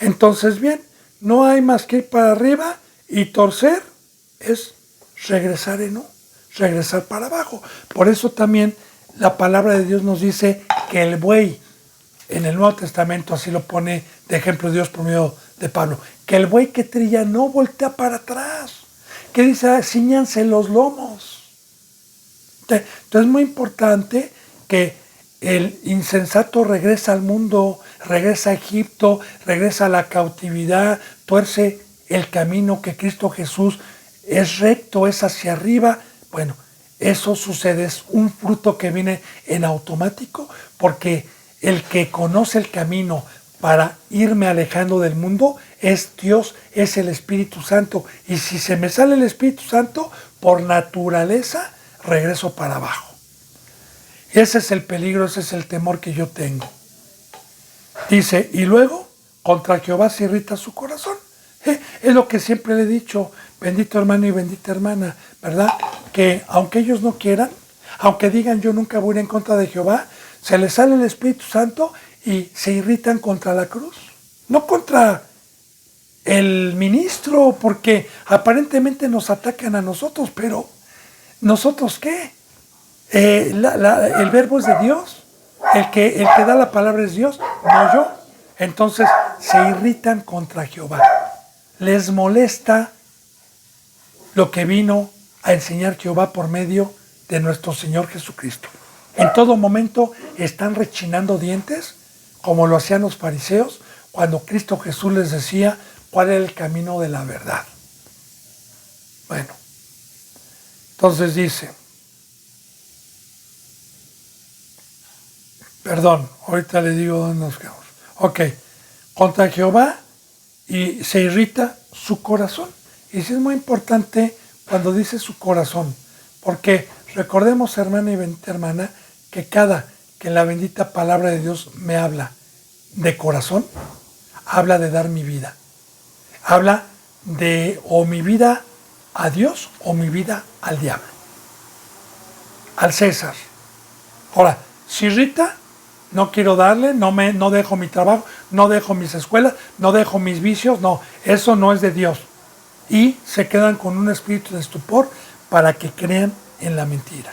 Entonces, bien, no hay más que ir para arriba y torcer es regresar regresar para abajo. Por eso también la palabra de Dios nos dice que el buey, en el Nuevo Testamento así lo pone de ejemplo Dios por medio de Pablo, que el buey que trilla no voltea para atrás, que dice, ciñanse los lomos. Entonces es muy importante que el insensato regresa al mundo, regresa a Egipto, regresa a la cautividad, tuerce el camino que Cristo Jesús es recto, es hacia arriba. Bueno, eso sucede, es un fruto que viene en automático, porque el que conoce el camino para irme alejando del mundo es Dios, es el Espíritu Santo. Y si se me sale el Espíritu Santo, por naturaleza, regreso para abajo. Ese es el peligro, ese es el temor que yo tengo. Dice, y luego, contra Jehová se irrita su corazón. Es lo que siempre le he dicho, bendito hermano y bendita hermana, ¿verdad? Que aunque ellos no quieran, aunque digan yo nunca voy a ir en contra de Jehová, se les sale el Espíritu Santo y se irritan contra la cruz. No contra el ministro, porque aparentemente nos atacan a nosotros, pero ¿nosotros qué? El verbo es de Dios, el que da la palabra es Dios, no yo. Entonces se irritan contra Jehová. Les molesta lo que vino a enseñar Jehová por medio de nuestro Señor Jesucristo. En todo momento están rechinando dientes, como lo hacían los fariseos, cuando Cristo Jesús les decía cuál era el camino de la verdad. Bueno, entonces dice, perdón, ahorita le digo dónde nos quedamos. Ok, contra Jehová y se irrita su corazón. Y sí es muy importante cuando dice su corazón, porque recordemos, hermana y bendita hermana, que cada que la bendita palabra de Dios me habla de corazón, habla de dar mi vida. Habla de o mi vida a Dios o mi vida al diablo, al César. Ahora, si irrita, no quiero darle, no dejo mi trabajo, no dejo mis escuelas, no dejo mis vicios, no, eso no es de Dios. Y se quedan con un espíritu de estupor para que crean en la mentira.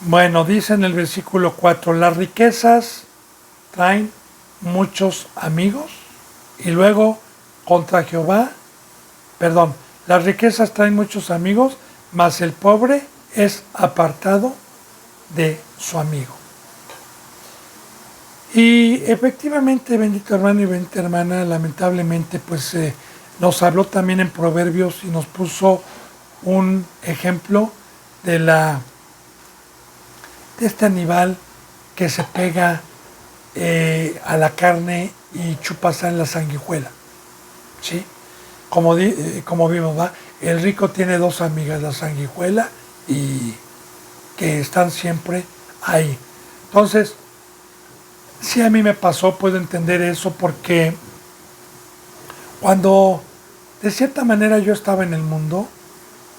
Bueno, dice en el versículo 4, las riquezas traen muchos amigos. Y luego, contra Jehová, las riquezas traen muchos amigos, mas el pobre es apartado de su amigo. Y efectivamente, bendito hermano y bendita hermana, lamentablemente pues nos habló también en Proverbios y nos puso un ejemplo de este animal que se pega a la carne y chupa en la sanguijuela, ¿sí? Como vimos, ¿va? El rico tiene dos amigas, la sanguijuela y que están siempre ahí. Entonces, sí, a mí me pasó, puedo entender eso, porque cuando de cierta manera yo estaba en el mundo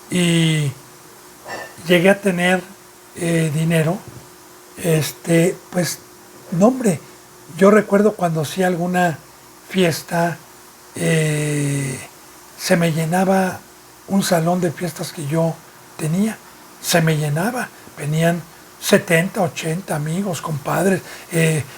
y llegué a tener dinero, pues, no hombre, yo recuerdo cuando hacía alguna fiesta, se me llenaba un salón de fiestas que yo tenía, se me llenaba, venían 70, 80 amigos, compadres,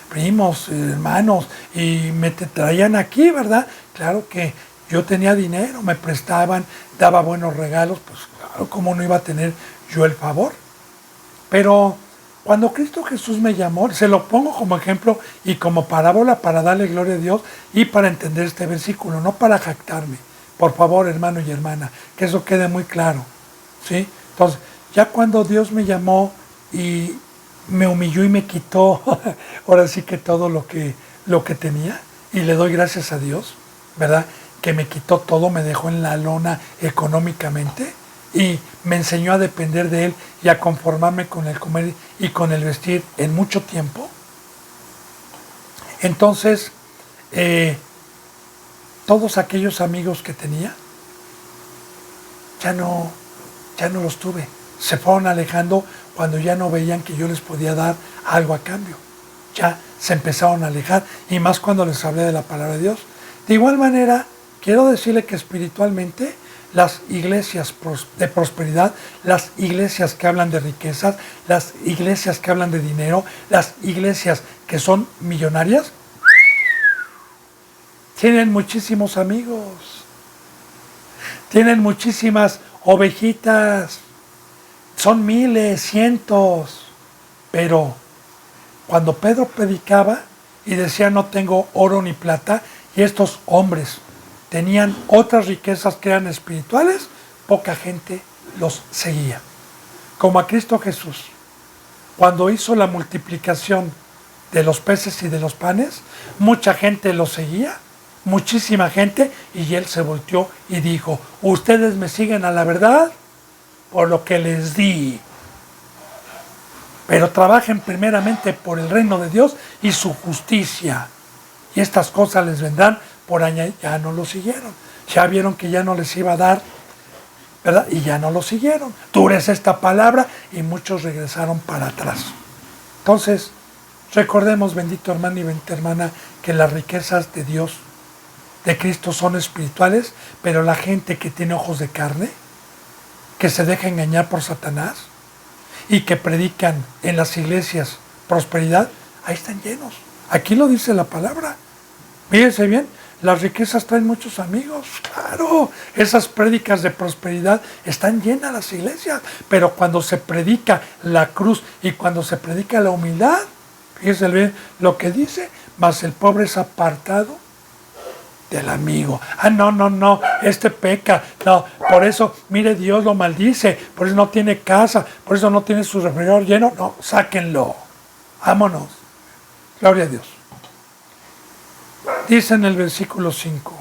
primos, hermanos, y me traían aquí, ¿verdad? Claro que yo tenía dinero, me prestaban, daba buenos regalos, pues claro, ¿cómo no iba a tener yo el favor? Pero cuando Cristo Jesús me llamó, se lo pongo como ejemplo y como parábola para darle gloria a Dios y para entender este versículo, no para jactarme. Por favor, hermano y hermana, que eso quede muy claro, ¿sí? Entonces, ya cuando Dios me llamó y me humilló y me quitó, ahora sí que todo lo que tenía, y le doy gracias a Dios, ¿verdad? Que me quitó todo, me dejó en la lona económicamente y me enseñó a depender de Él y a conformarme con el comer y con el vestir en mucho tiempo. Entonces, todos aquellos amigos que tenía, ya no los tuve. Se fueron alejando cuando ya no veían que yo les podía dar algo a cambio. Ya se empezaron a alejar, y más cuando les hablé de la palabra de Dios. De igual manera, quiero decirle que espiritualmente las iglesias de prosperidad, las iglesias que hablan de riquezas, las iglesias que hablan de dinero, las iglesias que son millonarias, tienen muchísimos amigos, tienen muchísimas ovejitas, son miles, cientos. Pero cuando Pedro predicaba y decía no tengo oro ni plata, y estos hombres tenían otras riquezas que eran espirituales, poca gente los seguía. Como a Cristo Jesús. Cuando hizo la multiplicación de los peces y de los panes, mucha gente lo seguía, muchísima gente, y él se volteó y dijo, ustedes me siguen a la verdad por lo que les di. Pero trabajen primeramente por el reino de Dios y su justicia. Y estas cosas les vendrán por añadir. Ya no lo siguieron. Ya vieron que ya no les iba a dar, ¿verdad? Y ya no lo siguieron. Dura es esta palabra y muchos regresaron para atrás. Entonces, recordemos, bendito hermano y bendita hermana, que las riquezas de Dios, de Cristo, son espirituales, pero la gente que tiene ojos de carne, que se deja engañar por Satanás y que predican en las iglesias prosperidad, ahí están llenos. Aquí lo dice la palabra. Fíjense bien, las riquezas traen muchos amigos, claro, esas prédicas de prosperidad están llenas las iglesias, pero cuando se predica la cruz y cuando se predica la humildad, fíjense bien lo que dice, mas el pobre es apartado del amigo. Ah, no, este peca, no, por eso, mire, Dios lo maldice, por eso no tiene casa, por eso no tiene su refrigerador lleno, no, sáquenlo, vámonos, gloria a Dios. Dice en el versículo 5,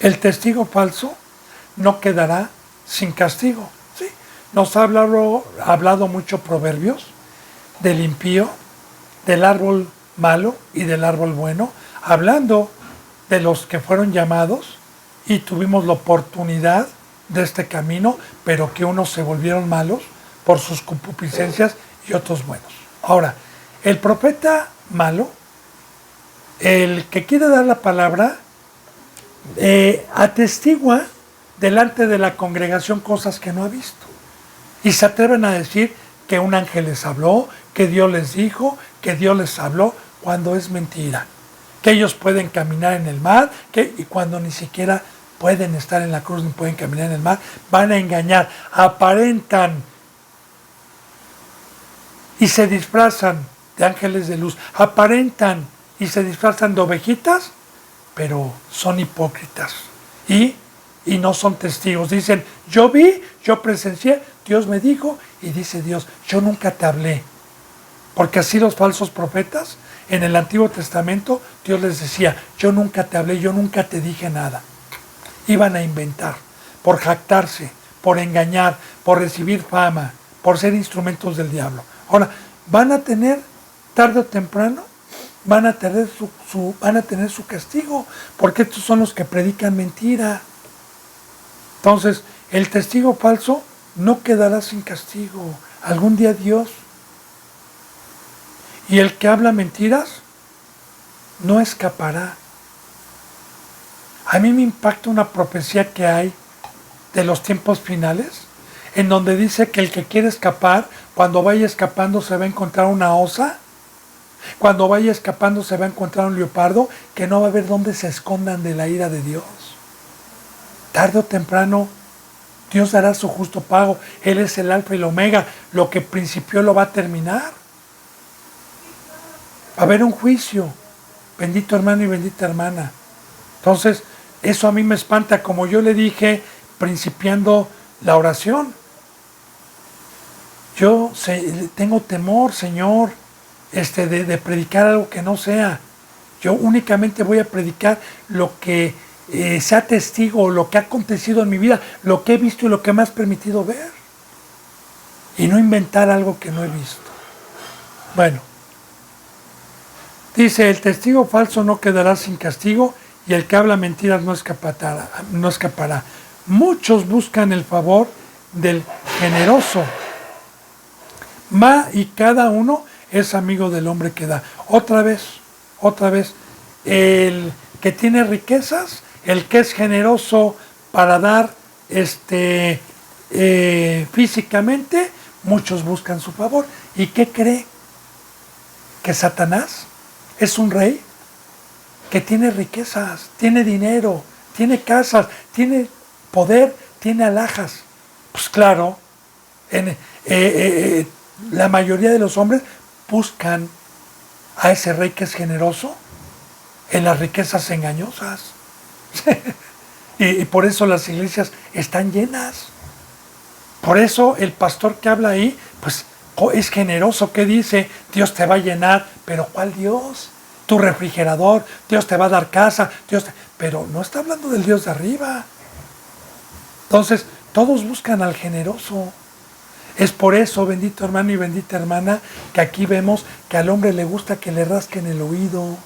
el testigo falso no quedará sin castigo. ¿Sí? Nos ha hablado mucho Proverbios del impío, del árbol malo y del árbol bueno, hablando de los que fueron llamados y tuvimos la oportunidad de este camino, pero que unos se volvieron malos por sus concupiscencias y otros buenos. Ahora, el profeta malo, el que quiere dar la palabra, atestigua delante de la congregación cosas que no ha visto. Y se atreven a decir que un ángel les habló, que Dios les dijo, que Dios les habló, cuando es mentira. Que ellos pueden caminar en el mar, y cuando ni siquiera pueden estar en la cruz ni pueden caminar en el mar, van a engañar, aparentan y se disfrazan de ángeles de luz, aparentan y se disfrazan de ovejitas, pero son hipócritas y no son testigos. Dicen, yo vi, yo presencié, Dios me dijo, y dice Dios, yo nunca te hablé. Porque así los falsos profetas, en el Antiguo Testamento, Dios les decía, yo nunca te hablé, yo nunca te dije nada. Iban a inventar, por jactarse, por engañar, por recibir fama, por ser instrumentos del diablo. Ahora, van a tener, tarde o temprano, van a tener su castigo, porque estos son los que predican mentira. Entonces, el testigo falso no quedará sin castigo. Algún día Dios. Y el que habla mentiras no escapará. A mí me impacta una profecía que hay de los tiempos finales, en donde dice que el que quiere escapar, cuando vaya escapando se va a encontrar una osa, cuando vaya escapando se va a encontrar un leopardo, que no va a haber dónde se escondan de la ira de Dios. Tarde o temprano, Dios dará su justo pago. Él es el alfa y el omega. Lo que principió lo va a terminar. Va a haber un juicio. Bendito hermano y bendita hermana. Entonces, eso a mí me espanta. Como yo le dije, principiando la oración. Yo tengo temor, Señor, de predicar algo que no sea. Yo únicamente voy a predicar lo que sea testigo, lo que ha acontecido en mi vida, lo que he visto y lo que me has permitido ver. Y no inventar algo que no he visto. Bueno, dice, el testigo falso no quedará sin castigo y el que habla mentiras no escapará. Muchos buscan el favor del generoso, y cada uno es amigo del hombre que da. Otra vez, el que tiene riquezas, el que es generoso para dar físicamente, muchos buscan su favor. ¿Y qué cree? Que Satanás es un rey que tiene riquezas, tiene dinero, tiene casas, tiene poder, tiene alhajas. Pues claro, la mayoría de los hombres buscan a ese rey que es generoso en las riquezas engañosas. y por eso las iglesias están llenas. Por eso el pastor que habla ahí, pues Es generoso, ¿qué dice? Dios te va a llenar, pero ¿cuál Dios? Tu refrigerador, Dios te va a dar casa, pero no está hablando del Dios de arriba. Entonces, todos buscan al generoso. Es por eso, bendito hermano y bendita hermana, que aquí vemos que al hombre le gusta que le rasquen el oído,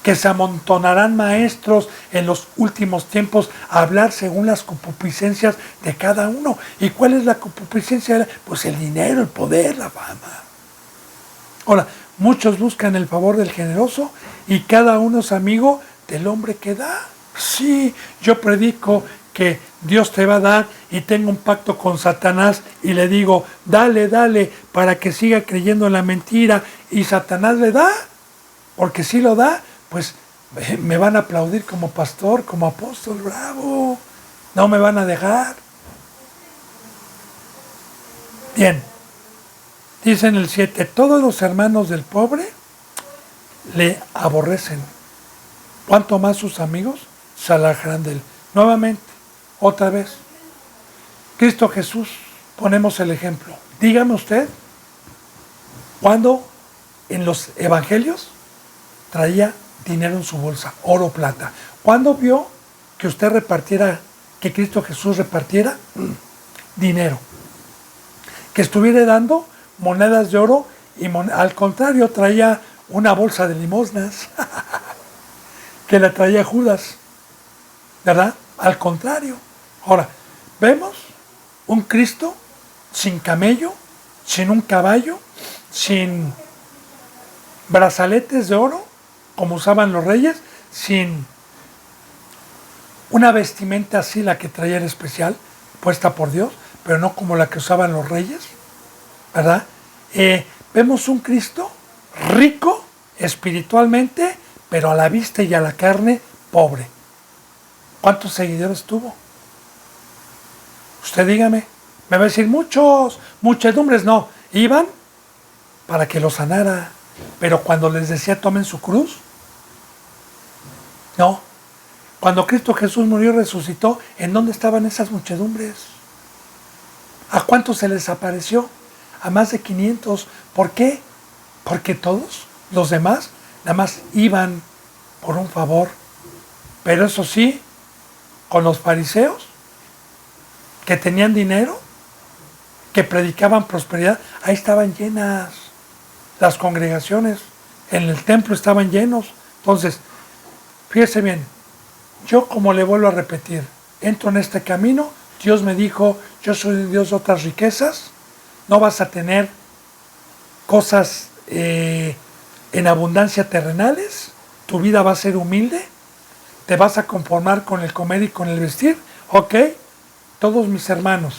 que se amontonarán maestros en los últimos tiempos a hablar según las concupiscencias de cada uno. ¿Y cuál es la concupiscencia? Pues el dinero, el poder, la fama. Ahora, muchos buscan el favor del generoso y cada uno es amigo del hombre que da. Sí, yo predico que Dios te va a dar y tengo un pacto con Satanás y le digo, dale, dale, para que siga creyendo en la mentira, y Satanás le da, porque si lo da, pues me van a aplaudir como pastor, como apóstol, bravo, no me van a dejar. Bien, dice en el 7, todos los hermanos del pobre le aborrecen, cuanto más sus amigos se alejarán de él. Nuevamente, otra vez, Cristo Jesús, ponemos el ejemplo. Dígame usted, ¿cuándo en los evangelios traía dinero en su bolsa, oro o plata? ¿Cuándo vio que usted repartiera, que Cristo Jesús repartiera dinero? Que estuviera dando monedas de oro y al contrario traía una bolsa de limosnas que la traía Judas, ¿verdad? Al contrario. Ahora, vemos un Cristo sin camello, sin un caballo, sin brazaletes de oro, como usaban los reyes, sin una vestimenta así, la que traía era especial, puesta por Dios, pero no como la que usaban los reyes, ¿verdad? Vemos un Cristo rico espiritualmente, pero a la vista y a la carne pobre. ¿Cuántos seguidores tuvo? Usted dígame. Me va a decir muchos, muchedumbres. No, iban para que lo sanara. Pero cuando les decía tomen su cruz, no. Cuando Cristo Jesús murió y resucitó, ¿en dónde estaban esas muchedumbres? ¿A cuántos se les apareció? A más de 500. ¿Por qué? Porque todos los demás nada más iban por un favor. Pero eso sí, con los fariseos, que tenían dinero, que predicaban prosperidad, ahí estaban llenas las congregaciones, en el templo estaban llenos. Entonces, fíjese bien, yo como le vuelvo a repetir, entro en este camino, Dios me dijo, yo soy el Dios de otras riquezas, no vas a tener cosas en abundancia terrenales, tu vida va a ser humilde, te vas a conformar con el comer y con el vestir, ok. Todos mis hermanos,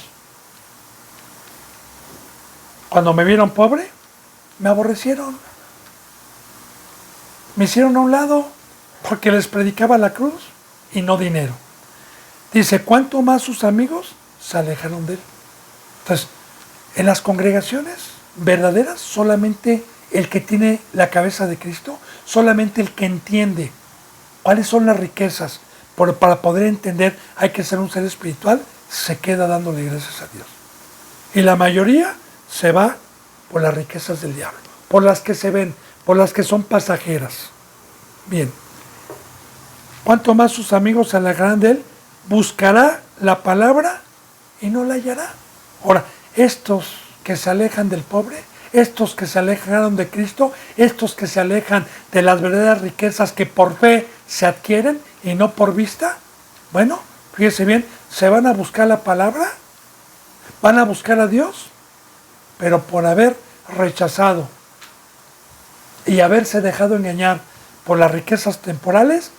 cuando me vieron pobre, me aborrecieron. Me hicieron a un lado porque les predicaba la cruz y no dinero. Dice, ¿cuánto más sus amigos se alejaron de él? Entonces, en las congregaciones verdaderas, solamente el que tiene la cabeza de Cristo, solamente el que entiende cuáles son las riquezas, para poder entender hay que ser un ser espiritual, se queda dándole gracias a Dios. Y la mayoría se va por las riquezas del diablo, por las que se ven, por las que son pasajeras. Bien. Cuanto más sus amigos se alejarán de él, buscará la palabra y no la hallará. Ahora, estos que se alejan del pobre, estos que se alejaron de Cristo, estos que se alejan de las verdaderas riquezas que por fe se adquieren y no por vista, bueno, fíjese bien, se van a buscar la palabra, van a buscar a Dios, pero por haber rechazado y haberse dejado engañar por las riquezas temporales,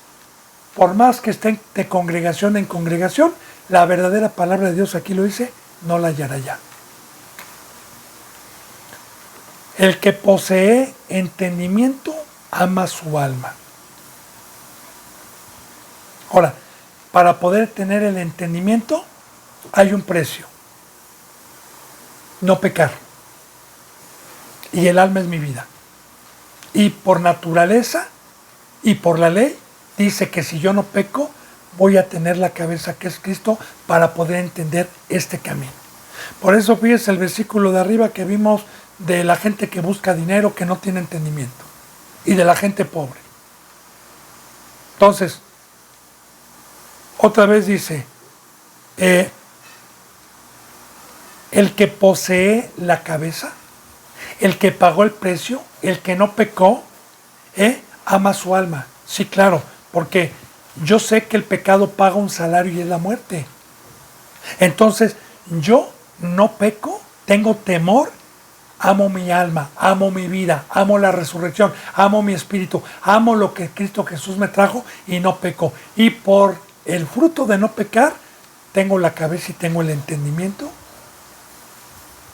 por más que estén de congregación en congregación, la verdadera palabra de Dios, aquí lo dice, no la hallará ya. El que posee entendimiento ama su alma. Ahora, para poder tener el entendimiento hay un precio. No pecar. Y el alma es mi vida. Y por naturaleza y por la ley dice que si yo no peco, voy a tener la cabeza que es Cristo para poder entender este camino. Por eso fíjese el versículo de arriba que vimos de la gente que busca dinero, que no tiene entendimiento, y de la gente pobre. Entonces, otra vez dice, el que posee la cabeza, el que pagó el precio, el que no pecó, ama su alma. Sí, claro, porque yo sé que el pecado paga un salario y es la muerte. Entonces, yo no peco, tengo temor, amo mi alma, amo mi vida, amo la resurrección, amo mi espíritu, amo lo que Cristo Jesús me trajo y no peco. Y por el fruto de no pecar, tengo la cabeza y tengo el entendimiento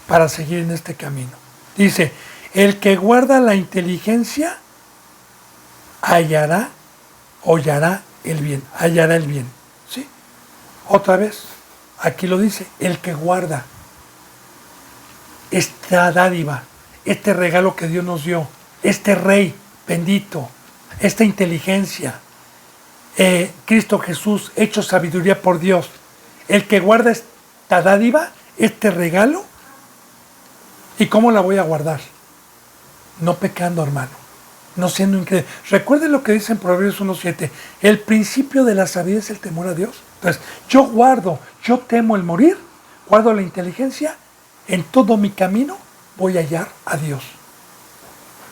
para seguir en este camino. Dice, el que guarda la inteligencia hallará el bien, hallará el bien. ¿Sí? Otra vez, aquí lo dice, el que guarda esta dádiva, este regalo que Dios nos dio, este Rey bendito, esta inteligencia, Cristo Jesús, hecho sabiduría por Dios, el que guarda esta dádiva, este regalo, ¿y cómo la voy a guardar? No pecando, hermano, no siendo incrédulo. Recuerden lo que dice en Proverbios 1:7, el principio de la sabiduría es el temor a Dios. Entonces, yo temo el morir, guardo la inteligencia, en todo mi camino voy a hallar a Dios.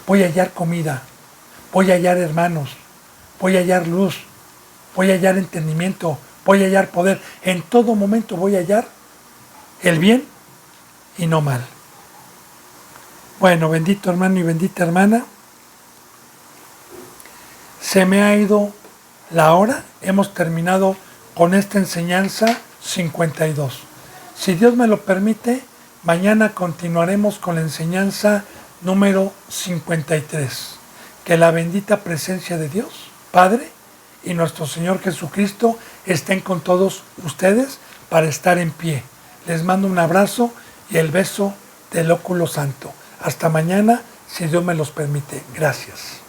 Voy a hallar comida, voy a hallar hermanos, voy a hallar luz, voy a hallar entendimiento, voy a hallar poder. En todo momento voy a hallar el bien y no mal. Bueno, bendito hermano y bendita hermana. Se me ha ido la hora. Hemos terminado con esta enseñanza 52. Si Dios me lo permite, mañana continuaremos con la enseñanza número 53. Que la bendita presencia de Dios, Padre, y nuestro Señor Jesucristo estén con todos ustedes para estar en pie. Les mando un abrazo y el beso del óculo santo. Hasta mañana, si Dios me los permite. Gracias.